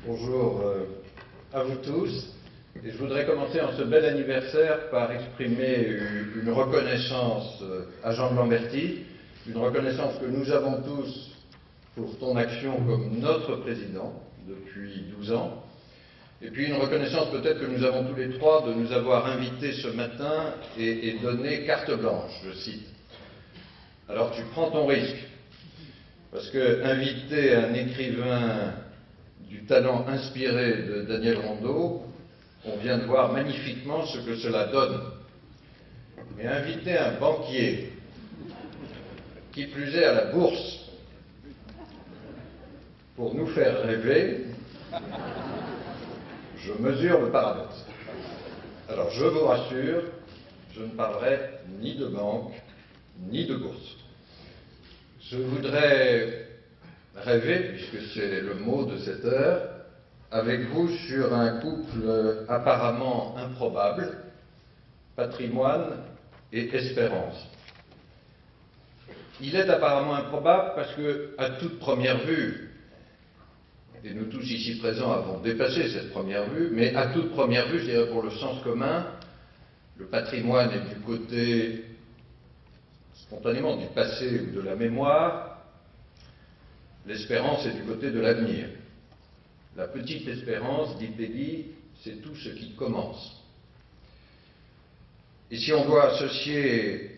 Bonjour à vous tous. Et je voudrais commencer en ce bel anniversaire par exprimer une reconnaissance à Jean de Lamberty, une reconnaissance que nous avons tous pour ton action comme notre président depuis 12 ans, et puis une reconnaissance peut-être que nous avons tous les trois de nous avoir invités ce matin et donné carte blanche, je cite. Alors tu prends ton risque, parce que inviter un écrivain du talent inspiré de Daniel Rondeau, on vient de voir magnifiquement ce que cela donne. Mais inviter un banquier, qui plus est à la bourse, pour nous faire rêver, je mesure le paradoxe. Alors je vous rassure, je ne parlerai ni de banque, ni de bourse. Je voudrais rêver, puisque c'est le mot de cette heure, avec vous sur un couple apparemment improbable, patrimoine et espérance. Il est apparemment improbable parce que, à toute première vue, et nous tous ici présents avons dépassé cette première vue, mais à toute première vue, je dirais pour le sens commun, le patrimoine est du côté, spontanément, du passé ou de la mémoire, l'espérance est du côté de l'avenir. La petite espérance, dit Peggy, c'est tout ce qui commence. Et si on doit associer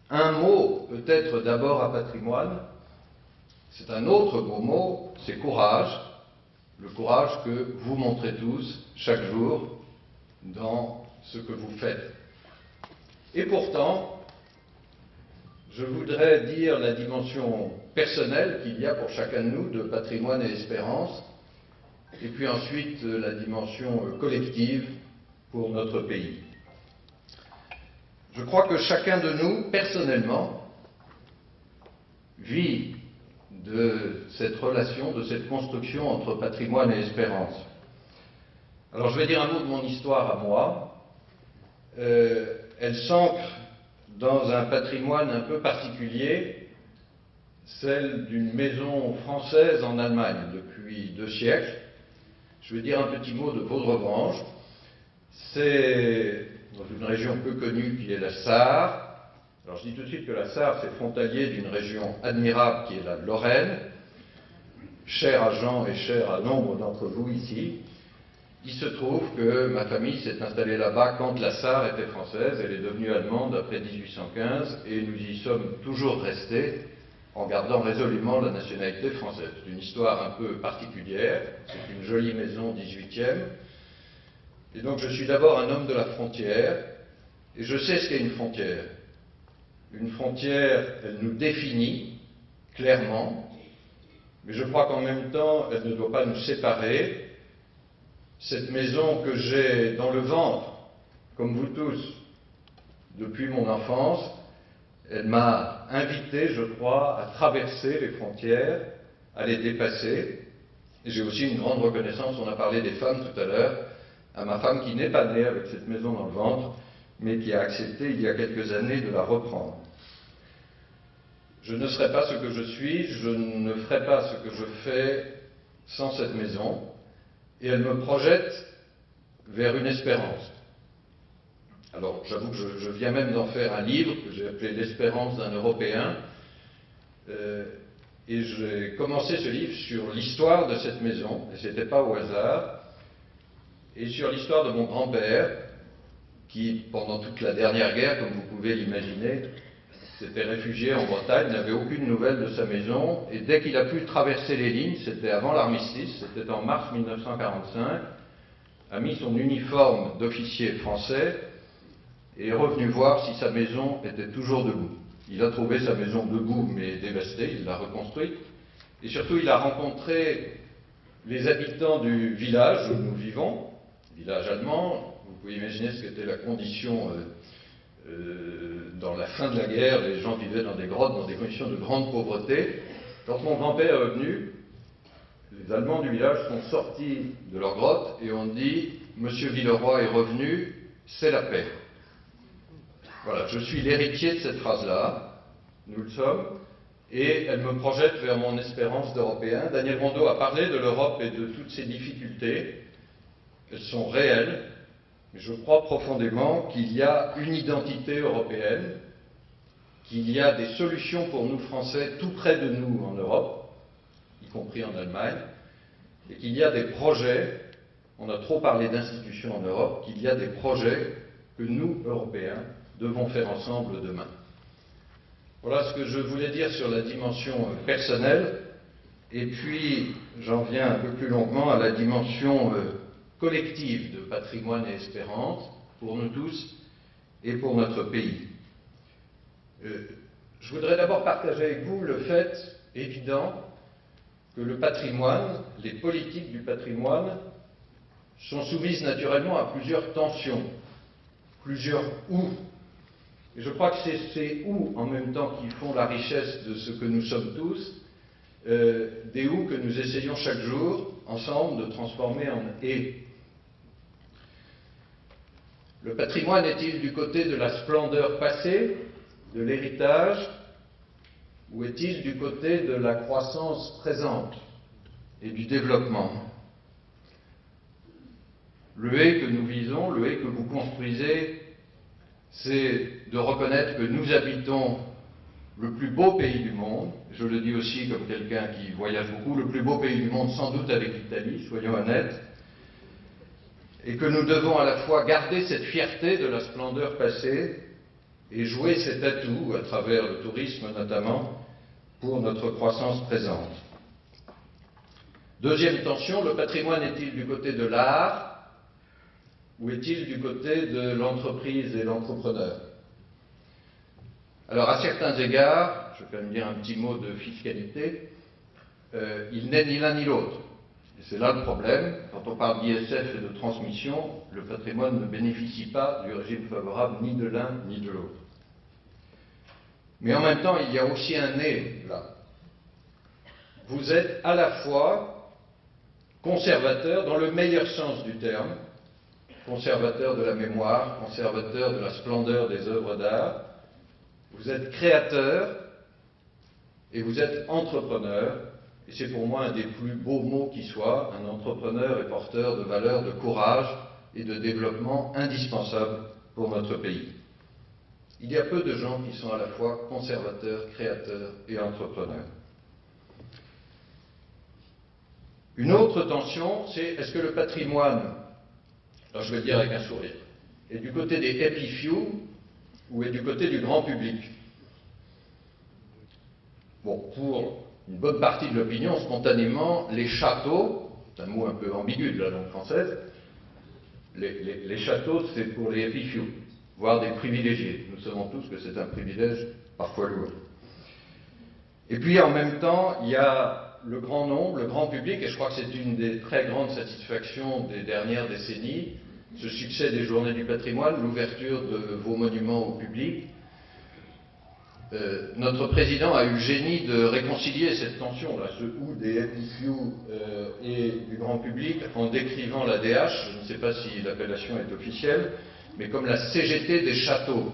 un mot, peut-être d'abord à patrimoine, c'est un autre beau mot, c'est courage. Le courage que vous montrez tous, chaque jour, dans ce que vous faites. Et pourtant, je voudrais dire la dimension personnelle qu'il y a pour chacun de nous de patrimoine et espérance, et puis ensuite la dimension collective pour notre pays. Je crois que chacun de nous, personnellement, vit de cette relation, de cette construction entre patrimoine et espérance. Alors je vais dire un mot de mon histoire à moi. Elle s'ancre dans un patrimoine un peu particulier, celle d'une maison française en Allemagne depuis 2 siècles. Je vais dire un petit mot de Vaudrevrange. C'est dans une région peu connue qui est la Sarre. Alors je dis tout de suite que la Sarre, c'est frontalier d'une région admirable qui est la Lorraine, chère à Jean et chère à nombre d'entre vous ici. Il se trouve que ma famille s'est installée là-bas quand la Sarre était française, elle est devenue allemande après 1815 et nous y sommes toujours restés en gardant résolument la nationalité française. C'est une histoire un peu particulière, c'est une jolie maison 18e. Et donc je suis d'abord un homme de la frontière et je sais ce qu'est une frontière. Une frontière, elle nous définit clairement, mais je crois qu'en même temps, elle ne doit pas nous séparer. Cette maison que j'ai dans le ventre, comme vous tous, depuis mon enfance, elle m'a invité, je crois, à traverser les frontières, à les dépasser. Et j'ai aussi une grande reconnaissance, on a parlé des femmes tout à l'heure, à ma femme qui n'est pas née avec cette maison dans le ventre, mais qui a accepté il y a quelques années de la reprendre. Je ne serais pas ce que je suis, je ne ferais pas ce que je fais sans cette maison. Et elle me projette vers une espérance. Alors, j'avoue que je viens même d'en faire un livre que j'ai appelé L'espérance d'un Européen. Et j'ai commencé ce livre sur l'histoire de cette maison, et ce n'était pas au hasard, et sur l'histoire de mon grand-père, qui, pendant toute la dernière guerre, comme vous pouvez l'imaginer, s'était réfugié en Bretagne, n'avait aucune nouvelle de sa maison, et dès qu'il a pu traverser les lignes, c'était avant l'armistice, c'était en mars 1945, a mis son uniforme d'officier français et est revenu voir si sa maison était toujours debout. Il a trouvé sa maison debout mais dévastée, il l'a reconstruite, et surtout il a rencontré les habitants du village où nous vivons, village allemand. Vous pouvez imaginer ce qu'était la condition dans la fin de la guerre, les gens vivaient dans des grottes, dans des conditions de grande pauvreté. Quand mon grand-père est revenu, les Allemands du village sont sortis de leur grotte et ont dit « Monsieur Villeroy est revenu, c'est la paix ». Voilà, je suis l'héritier de cette phrase-là, nous le sommes, et elle me projette vers mon espérance d'Européen. Daniel Rondeau a parlé de l'Europe et de toutes ses difficultés. Elles sont réelles, mais je crois profondément qu'il y a une identité européenne, qu'il y a des solutions pour nous Français tout près de nous en Europe, y compris en Allemagne, et qu'il y a des projets, on a trop parlé d'institutions en Europe, qu'il y a des projets que nous, Européens, devons faire ensemble demain. Voilà ce que je voulais dire sur la dimension personnelle, et puis j'en viens un peu plus longuement à la dimension collective de patrimoine et espérance, pour nous tous et pour notre pays. Je voudrais d'abord partager avec vous le fait évident que le patrimoine, les politiques du patrimoine, sont soumises naturellement à plusieurs tensions, plusieurs ou. Et je crois que c'est ces ou en même temps qui font la richesse de ce que nous sommes tous, des ou que nous essayons chaque jour, ensemble, de transformer en et. Le patrimoine est-il du côté de la splendeur passée, de l'héritage, ou est-il du côté de la croissance présente et du développement? Le et que nous visons, le et que vous construisez, c'est de reconnaître que nous habitons le plus beau pays du monde, je le dis aussi comme quelqu'un qui voyage beaucoup, le plus beau pays du monde sans doute avec l'Italie, soyons honnêtes, et que nous devons à la fois garder cette fierté de la splendeur passée et jouer cet atout, à travers le tourisme notamment, pour notre croissance présente. Deuxième tension, le patrimoine est-il du côté de l'art ou est-il du côté de l'entreprise et l'entrepreneur? Alors, à certains égards, je vais quand même dire un petit mot de fiscalité, il n'est ni l'un ni l'autre. Et c'est là le problème. Quand on parle d'ISF et de transmission, le patrimoine ne bénéficie pas du régime favorable ni de l'un ni de l'autre. Mais en même temps, il y a aussi un et là. Vous êtes à la fois conservateur, dans le meilleur sens du terme, conservateur de la mémoire, conservateur de la splendeur des œuvres d'art, vous êtes créateur et vous êtes entrepreneur, et c'est pour moi un des plus beaux mots qui soit. Un entrepreneur est porteur de valeurs de courage et de développement indispensables pour notre pays. Il y a peu de gens qui sont à la fois conservateurs, créateurs et entrepreneurs. Une autre tension, c'est est-ce que le patrimoine, alors je vais le dire avec un sourire, est du côté des happy few ou est du côté du grand public? Bon, pour une bonne partie de l'opinion, spontanément, les châteaux, c'est un mot un peu ambigu de la langue française, les châteaux, c'est pour les happy few, voire des privilégiés. Nous savons tous que c'est un privilège parfois lourd. Et puis en même temps, il y a le grand nombre, le grand public, et je crois que c'est une des très grandes satisfactions des dernières décennies, ce succès des Journées du patrimoine, l'ouverture de vos monuments au public. Notre président a eu le génie de réconcilier cette tension-là, ce ou des happy few et du grand public, en décrivant l'ADH, je ne sais pas si l'appellation est officielle, mais comme la CGT des châteaux.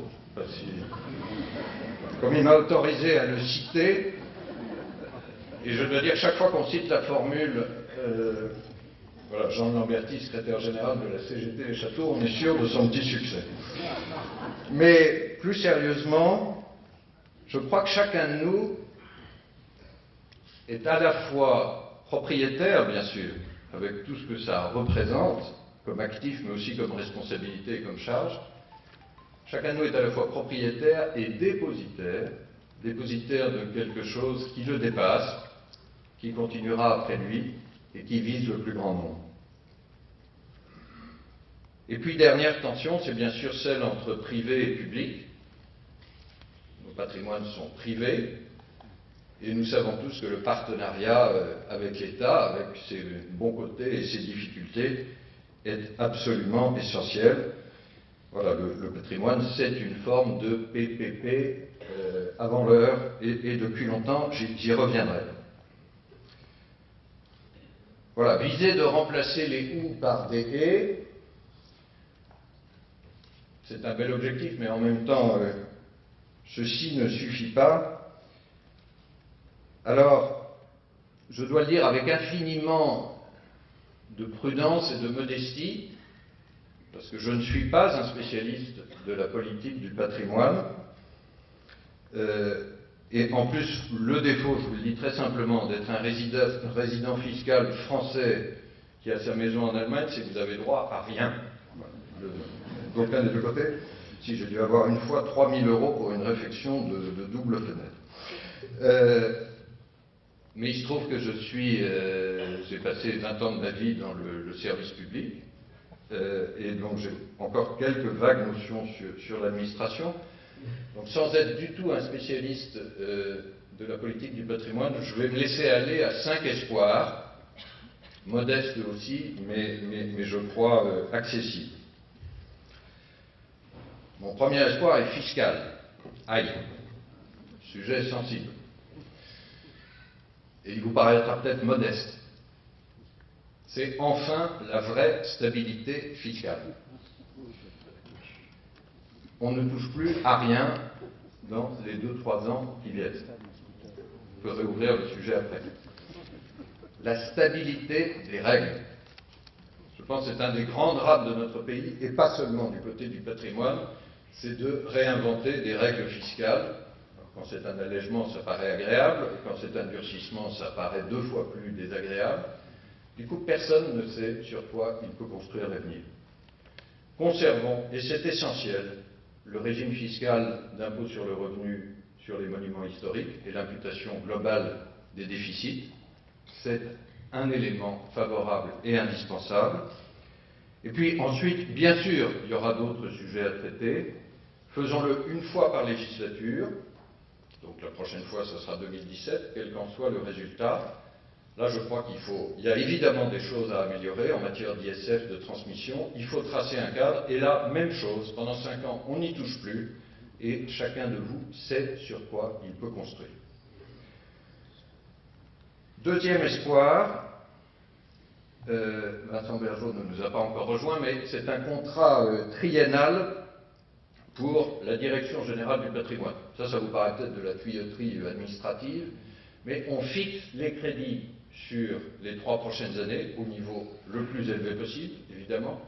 Comme il m'a autorisé à le citer, et je dois dire, chaque fois qu'on cite la formule, voilà, Jean Lamberty, secrétaire général de la CGT des châteaux, on est sûr de son petit succès. Mais plus sérieusement, je crois que chacun de nous est à la fois propriétaire, bien sûr, avec tout ce que ça représente, comme actif, mais aussi comme responsabilité et comme charge. Chacun de nous est à la fois propriétaire et dépositaire de quelque chose qui le dépasse, qui continuera après lui et qui vise le plus grand nombre. Et puis, dernière tension, c'est bien sûr celle entre privé et public. Nos patrimoines sont privés, et nous savons tous que le partenariat avec l'État, avec ses bons côtés et ses difficultés, est absolument essentiel. Voilà, le patrimoine, c'est une forme de PPP avant l'heure, et depuis longtemps, j'y reviendrai. Voilà, viser de remplacer les ou par des et, c'est un bel objectif, mais en même temps, ceci ne suffit pas. Alors, je dois le dire avec infiniment de prudence et de modestie, parce que je ne suis pas un spécialiste de la politique du patrimoine, et en plus, le défaut, je vous le dis très simplement, d'être un résident fiscal français qui a sa maison en Allemagne, c'est que vous avez droit à rien. D'aucun des deux côtés. Si j'ai dû avoir une fois 3 000 € pour une réfection de double fenêtre. Mais il se trouve que j'ai passé 20 ans de ma vie dans le service public, et donc j'ai encore quelques vagues notions sur l'administration. Donc sans être du tout un spécialiste de la politique du patrimoine, je vais me laisser aller à 5 espoirs, modestes aussi, mais je crois accessibles. Mon premier espoir est fiscal. Aïe, sujet sensible. Et il vous paraîtra peut-être modeste. C'est enfin la vraie stabilité fiscale. On ne touche plus à rien dans les 2-3 ans qui viennent. Je peux réouvrir le sujet après. La stabilité des règles. Je pense que c'est un des grands drames de notre pays, et pas seulement du côté du patrimoine, c'est de réinventer des règles fiscales. Alors, quand c'est un allègement, ça paraît agréable, et quand c'est un durcissement, ça paraît 2 fois plus désagréable. Du coup, personne ne sait sur quoi il peut construire l'avenir. Conservons, et c'est essentiel, le régime fiscal d'impôt sur le revenu sur les monuments historiques et l'imputation globale des déficits. C'est un élément favorable et indispensable. Et puis ensuite, bien sûr, il y aura d'autres sujets à traiter. Faisons-le une fois par législature. Donc la prochaine fois, ce sera 2017, quel qu'en soit le résultat. Là, je crois il y a évidemment des choses à améliorer en matière d'ISF, de transmission. Il faut tracer un cadre. Et là, même chose, pendant 5 ans, on n'y touche plus. Et chacun de vous sait sur quoi il peut construire. Deuxième espoir, Vincent Bergeaud ne nous a pas encore rejoint, mais c'est un contrat triennal pour la Direction générale du patrimoine. Ça vous paraît peut-être de la tuyauterie administrative, mais on fixe les crédits sur les 3 prochaines années au niveau le plus élevé possible, évidemment.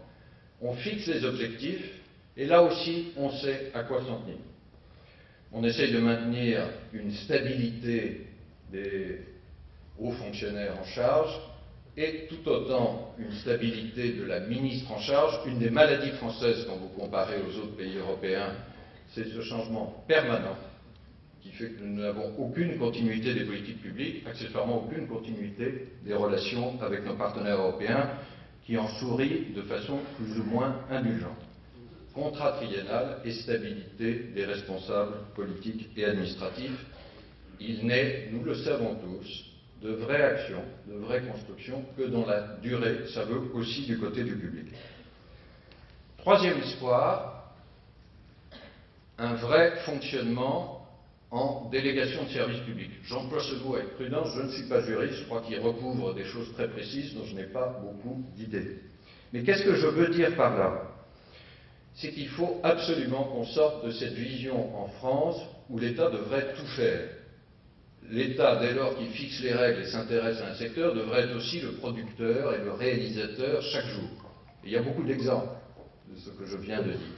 On fixe les objectifs, et là aussi, on sait à quoi s'en tenir. On essaye de maintenir une stabilité des hauts fonctionnaires en charge, et tout autant une stabilité de la ministre en charge. Une des maladies françaises, quand vous comparez aux autres pays européens, c'est ce changement permanent qui fait que nous n'avons aucune continuité des politiques publiques, accessoirement aucune continuité des relations avec nos partenaires européens, qui en sourient de façon plus ou moins indulgente. Contrat triennal et stabilité des responsables politiques et administratifs. Il n'est, nous le savons tous, de vraies actions, de vraies constructions, que dans la durée, ça veut aussi du côté du public. Troisième espoir, un vrai fonctionnement en délégation de services publics. J'emploie ce mot avec prudence, je ne suis pas juriste, je crois qu'il recouvre des choses très précises dont je n'ai pas beaucoup d'idées. Mais qu'est-ce que je veux dire par là? C'est qu'il faut absolument qu'on sorte de cette vision en France où l'État devrait tout faire. L'État, dès lors qu'il fixe les règles et s'intéresse à un secteur, devrait être aussi le producteur et le réalisateur chaque jour. Et il y a beaucoup d'exemples de ce que je viens de dire.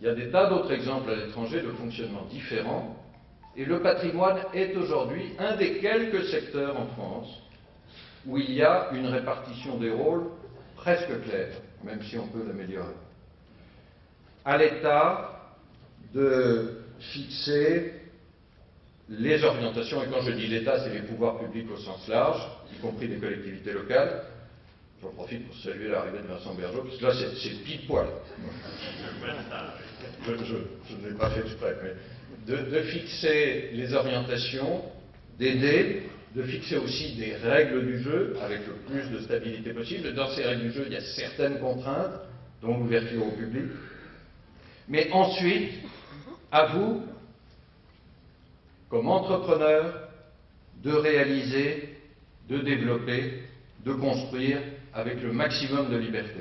Il y a des tas d'autres exemples à l'étranger de fonctionnement différents, et le patrimoine est aujourd'hui un des quelques secteurs en France où il y a une répartition des rôles presque claire, même si on peut l'améliorer. À l'État de fixer les orientations, et quand je dis l'État, c'est les pouvoirs publics au sens large, y compris les collectivités locales. J'en profite pour saluer l'arrivée de Vincent Bergeaud, parce que là, c'est pile poil. Je ne l'ai pas fait exprès, mais de fixer les orientations, d'aider, de fixer aussi des règles du jeu, avec le plus de stabilité possible. Dans ces règles du jeu, il y a certaines contraintes, dont l'ouverture au public. Mais ensuite, à vous, comme entrepreneur, de réaliser, de développer, de construire avec le maximum de liberté.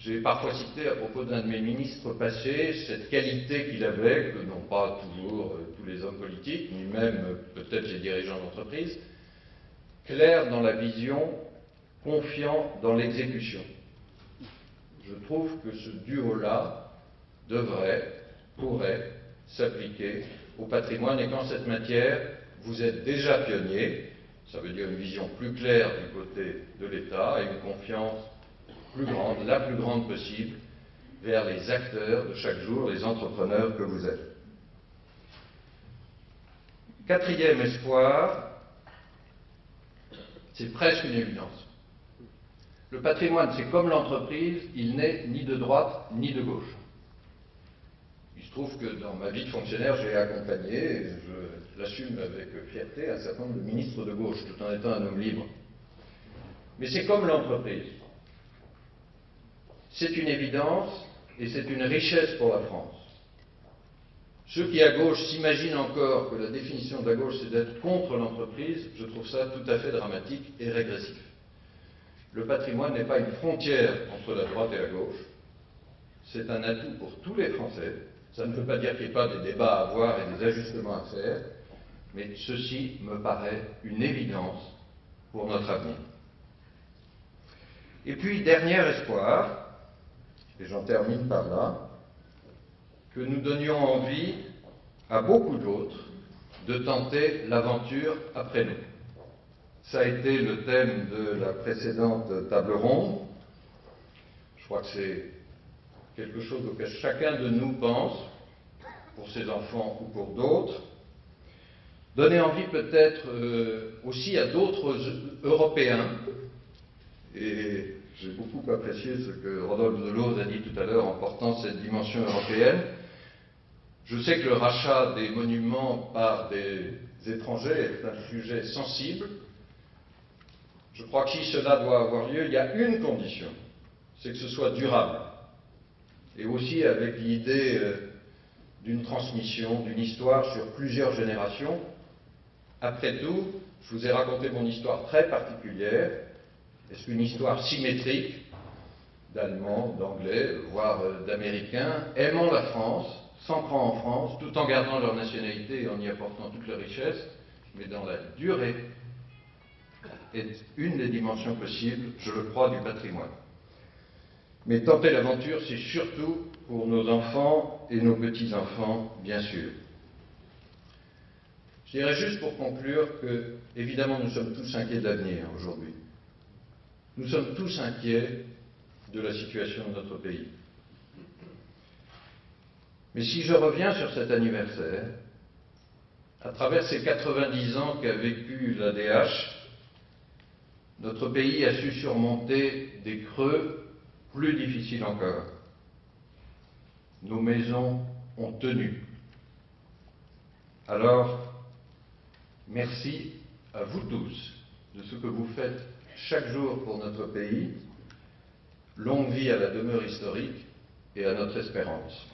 J'ai parfois cité à propos d'un de mes ministres passés cette qualité qu'il avait, que n'ont pas toujours tous les hommes politiques, ni même peut-être les dirigeants d'entreprise, clair dans la vision, confiant dans l'exécution. Je trouve que ce duo-là pourrait s'appliquer au patrimoine, et qu'en cette matière, vous êtes déjà pionnier. Ça veut dire une vision plus claire du côté de l'État et une confiance plus grande, la plus grande possible, vers les acteurs de chaque jour, les entrepreneurs que vous êtes. Quatrième espoir, c'est presque une évidence. Le patrimoine, c'est comme l'entreprise, il n'est ni de droite ni de gauche. Il se trouve que dans ma vie de fonctionnaire, j'ai accompagné, et je l'assume avec fierté, un certain nombre de ministres de gauche, tout en étant un homme libre. Mais c'est comme l'entreprise. C'est une évidence et c'est une richesse pour la France. Ceux qui, à gauche, s'imaginent encore que la définition de la gauche, c'est d'être contre l'entreprise, je trouve ça tout à fait dramatique et régressif. Le patrimoine n'est pas une frontière entre la droite et la gauche. C'est un atout pour tous les Français. Ça ne veut pas dire qu'il n'y ait pas des débats à avoir et des ajustements à faire, mais ceci me paraît une évidence pour notre avenir. Et puis, dernier espoir, et j'en termine par là, que nous donnions envie à beaucoup d'autres de tenter l'aventure après nous. Ça a été le thème de la précédente table ronde. Je crois que c'est quelque chose auquel chacun de nous pense, pour ses enfants ou pour d'autres. Donner envie peut-être aussi à d'autres Européens, et j'ai beaucoup apprécié ce que Rodolphe Delauze a dit tout à l'heure en portant cette dimension européenne. Je sais que le rachat des monuments par des étrangers est un sujet sensible. Je crois que si cela doit avoir lieu, il y a une condition, c'est que ce soit durable. Et aussi avec l'idée d'une transmission, d'une histoire sur plusieurs générations. Après tout, je vous ai raconté mon histoire très particulière. Est-ce qu'une histoire symétrique d'Allemands, d'Anglais, voire d'Américains, aimant la France, s'ancrant en France, tout en gardant leur nationalité et en y apportant toute leur richesse, mais dans la durée, est une des dimensions possibles, je le crois, du patrimoine. Mais tenter l'aventure, c'est surtout pour nos enfants et nos petits-enfants, bien sûr. Je dirais juste pour conclure que, évidemment, nous sommes tous inquiets de l'avenir aujourd'hui. Nous sommes tous inquiets de la situation de notre pays. Mais si je reviens sur cet anniversaire, à travers ces 90 ans qu'a vécu l'ADH, notre pays a su surmonter des creux plus difficiles encore. Nos maisons ont tenu. Alors, merci à vous tous de ce que vous faites chaque jour pour notre pays. Longue vie à la demeure historique et à notre espérance.